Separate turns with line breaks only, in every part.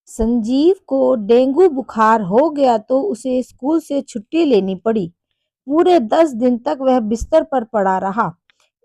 संजीव को डेंगू बुखार हो गया तो उसे स्कूल से छुट्टी लेनी पड़ी। पूरे 10 दिन तक वह बिस्तर पर पड़ा रहा।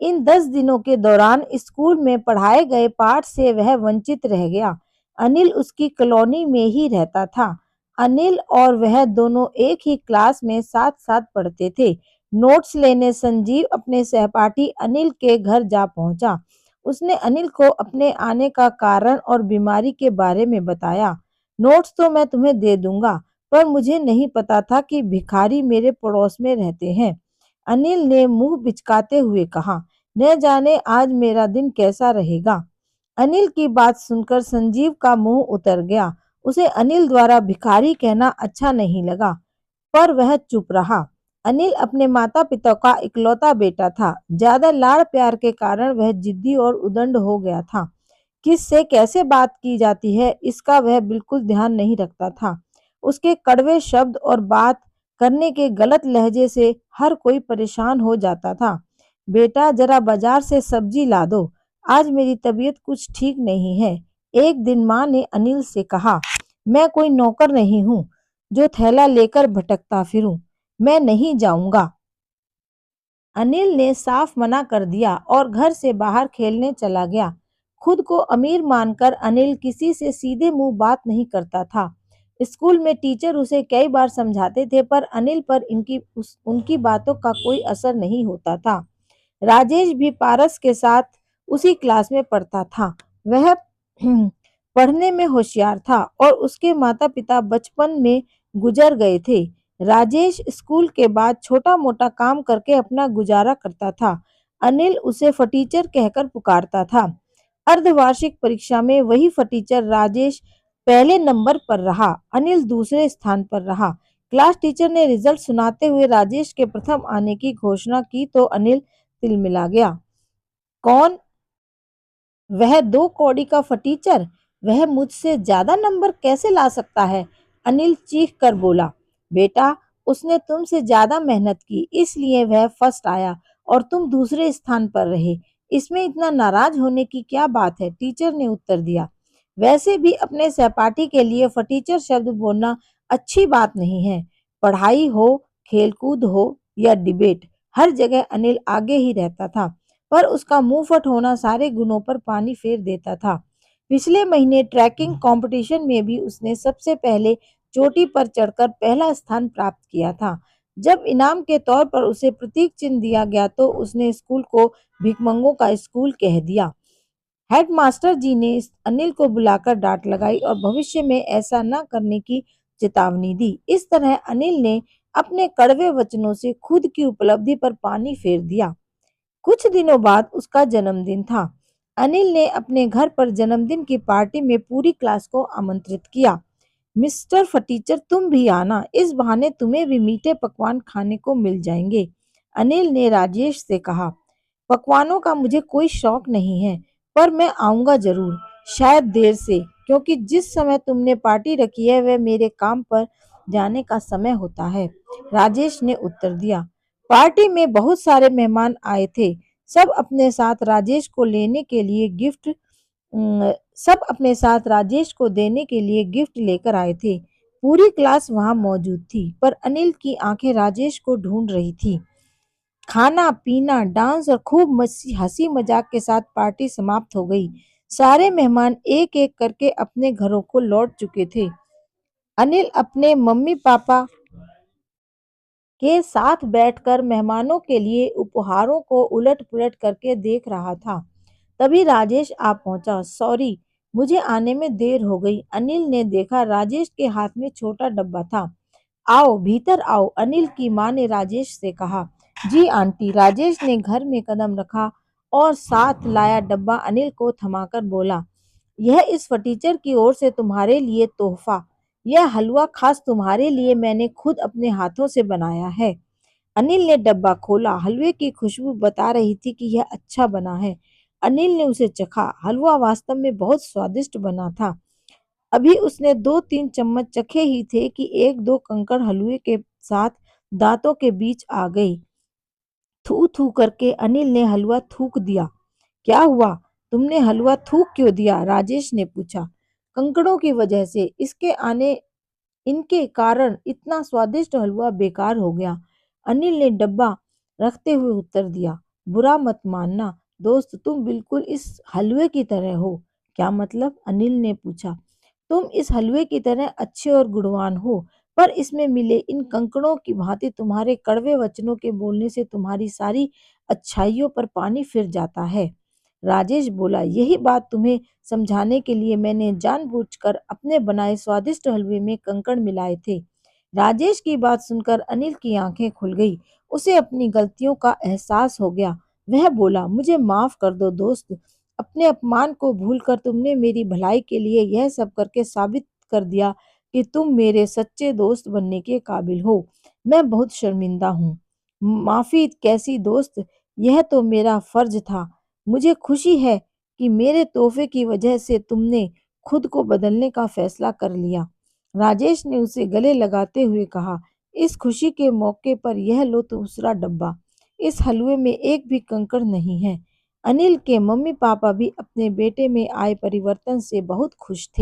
इन 10 दिनों के दौरान स्कूल में पढ़ाए गए पाठ से वह वंचित रह गया। अनिल उसकी कॉलोनी में ही रहता था। अनिल और वह दोनों एक ही क्लास में साथ साथ पढ़ते थे। नोट्स लेने संजीव अपने सहपाठी अनिल के घर जा पहुंचा। उसने अनिल को अपने आने का कारण और बीमारी के बारे में बताया। नोट्स तो मैं तुम्हें दे दूंगा, पर मुझे नहीं पता था कि भिखारी मेरे पड़ोस में रहते हैं। अनिल ने मुंह बिचकाते हुए कहा, न जाने आज मेरा दिन कैसा रहेगा। अनिल की बात सुनकर संजीव का मुंह उतर गया। उसे अनिल द्वारा भिखारी कहना अच्छा नहीं लगा, पर वह चुप रहा। अनिल अपने माता पिता का इकलौता बेटा था। ज्यादा लाड़ प्यार के कारण वह जिद्दी और उदंड हो गया था। किससे कैसे बात की जाती है इसका वह बिल्कुल ध्यान नहीं रखता था। उसके कड़वे शब्द और बात करने के गलत लहजे से हर कोई परेशान हो जाता था। बेटा जरा बाजार से सब्जी ला दो, आज मेरी तबीयत कुछ ठीक नहीं है। एक दिन माँ ने अनिल से कहा, मैं कोई नौकर नहीं हूँ जो थैला लेकर भटकता फिरूं। मैं नहीं जाऊंगा। अनिल ने साफ मना कर दिया और घर से बाहर खेलने चला गया। खुद को अमीर मानकर अनिल किसी से सीधे मुंह बात नहीं करता था। स्कूल में टीचर उसे कई बार समझाते थे, पर अनिल पर उनकी बातों का कोई असर नहीं होता था। राजेश भी पारस के साथ उसी क्लास में पढ़ता था। वह पढ़ने में होशियार था और उसके माता-पिता बचपन में गुजर गए थे। राजेश स्कूल के बाद छोटा-मोटा काम करके अपना गुजारा करता था। अनिल उसे फटीचर कहकर पुकारता था। अर्धवार्षिक परीक्षा में वही फटीचर राजेश पहले नंबर पर रहा। अनिल दूसरे स्थान पर रहा। क्लास टीचर ने रिजल्ट सुनाते हुए राजेश के प्रथम आने की घोषणा की तो अनिल तिलमिला गया। कौन? वह 2 कौड़ी का फटीचर? वह मुझसे ज्यादा नंबर कैसे ला सकता है? अनिल चीख कर बोला। बेटा, उसने तुमसे ज्यादा मेहनत की, इसलिए वह फर्स्ट आया और तुम दूसरे स्थान पर रहे। इसमें इतना नाराज होने की क्या बात है? टीचर ने उत्तर दिया। वैसे भी अपने सहपाठी के लिए फटीचर शब्द बोलना अच्छी बात नहीं है। पढ़ाई हो, खेलकूद हो या डिबेट, हर जगह अनिल आगे ही रहता था, पर उसका मुंहफट होना सारे गुणों पर पानी फेर देता था। पिछले महीने ट्रैकिंग कंपटीशन में भी उसने सबसे पहले चोटी पर चढ़कर पहला स्थान प्राप्त किया था। जब इनाम के तौर पर उसे प्रतीक चिन्ह दिया गया तो उसने स्कूल को भिखमंगों का स्कूल कह दिया। हेडमास्टर जी ने अनिल को बुलाकर डांट लगाई और भविष्य में ऐसा न करने की चेतावनी दी। इस तरह अनिल ने अपने कड़वे वचनों से खुद की उपलब्धि पर पानी फेर दिया। कुछ दिनों बाद उसका जन्मदिन था। अनिल ने अपने घर पर जन्मदिन की पार्टी में पूरी क्लास को आमंत्रित किया। मिस्टर फटीचर, तुम भी आना, इस बहाने तुम्हें भी मीठे पकवान खाने को मिल जाएंगे। अनिल ने राजेश से कहा, पकवानों का मुझे कोई शौक नहीं है, पर मैं आऊंगा जरूर, शायद देर से, क्योंकि जिस समय तुमने पार्टी रखी है वह मेरे काम पर जाने का समय होता है। राजेश ने उत्तर दिया। पार्टी में बहुत सारे मेहमान आए थे। सब अपने साथ राजेश को लेने के लिए गिफ्ट सब अपने साथ राजेश को देने के लिए गिफ्ट लेकर आए थे। पूरी क्लास वहां मौजूद थी, पर अनिल की आंखें राजेश को ढूंढ रही थी। खाना पीना, डांस और खूब हंसी मजाक के साथ पार्टी समाप्त हो गई। सारे मेहमान एक एक करके अपने घरों को लौट चुके थे। अनिल अपने मम्मी पापा के साथ बैठकर मेहमानों के लिए उपहारों को उलट पुलट करके देख रहा था। तभी राजेश आ पहुंचा। सॉरी, मुझे आने में देर हो गई। अनिल ने देखा राजेश के हाथ में छोटा डब्बा था। आओ भीतर आओ, अनिल की मां ने राजेश से कहा। जी आंटी। राजेश ने घर में कदम रखा और साथ लाया डब्बा अनिल को थमाकर बोला, यह इस फटीचर की ओर से तुम्हारे लिए तोहफा। यह हलवा खास तुम्हारे लिए मैंने खुद अपने हाथों से बनाया है। अनिल ने डब्बा खोला। हलवे की खुशबू बता रही थी कि यह अच्छा बना है। अनिल ने उसे चखा। हलवा वास्तव में बहुत स्वादिष्ट बना था। अभी उसने 2-3 चम्मच चखे ही थे कि 1-2 कंकड़ हलवे के साथ दांतों के बीच आ गई। थू थू करके अनिल ने हलवा थूक दिया। क्या हुआ? तुमने हलवा थूक क्यों दिया? राजेश ने पूछा। कंकड़ों की वजह से इनके कारण इतना स्वादिष्ट हलवा बेकार हो गया। अनिल ने डब्बा रखते हुए उत्तर दिया, बुरा मत मानना दोस्त, तुम बिल्कुल इस हलवे की तरह हो। क्या मतलब? अनिल ने पूछा। तुम इस हलवे की तरह अच्छे और गुणवान हो, पर इसमें मिले इन कंकड़ों की भांति तुम्हारे कड़वे वचनों के बोलने से तुम्हारी सारी अच्छाइयों पर पानी फिर जाता है। राजेश बोला, यही बात तुम्हें समझाने के लिए मैंने जानबूझकर अपने बनाए स्वादिष्ट हलवे में कंकड़ मिलाए थे। राजेश की बात सुनकर अनिल की आंखें खुल गई। उसे अपनी गलतियों का एहसास हो गया। वह बोला, मुझे माफ कर दो दोस्त, अपने अपमान को भूलकर तुमने मेरी भलाई के लिए यह सब करके साबित कर दिया कि तुम मेरे सच्चे दोस्त बनने के काबिल हो। मैं बहुत शर्मिंदा हूँ। माफी कैसी दोस्त, यह तो मेरा फर्ज था। मुझे खुशी है कि मेरे तोहफे की वजह से तुमने खुद को बदलने का फैसला कर लिया। राजेश ने उसे गले लगाते हुए कहा, इस खुशी के मौके पर यह लो दूसरा डब्बा। इस हलवे में एक भी कंकड़ नहीं है। अनिल के मम्मी पापा भी अपने बेटे में आए परिवर्तन से बहुत खुश थे।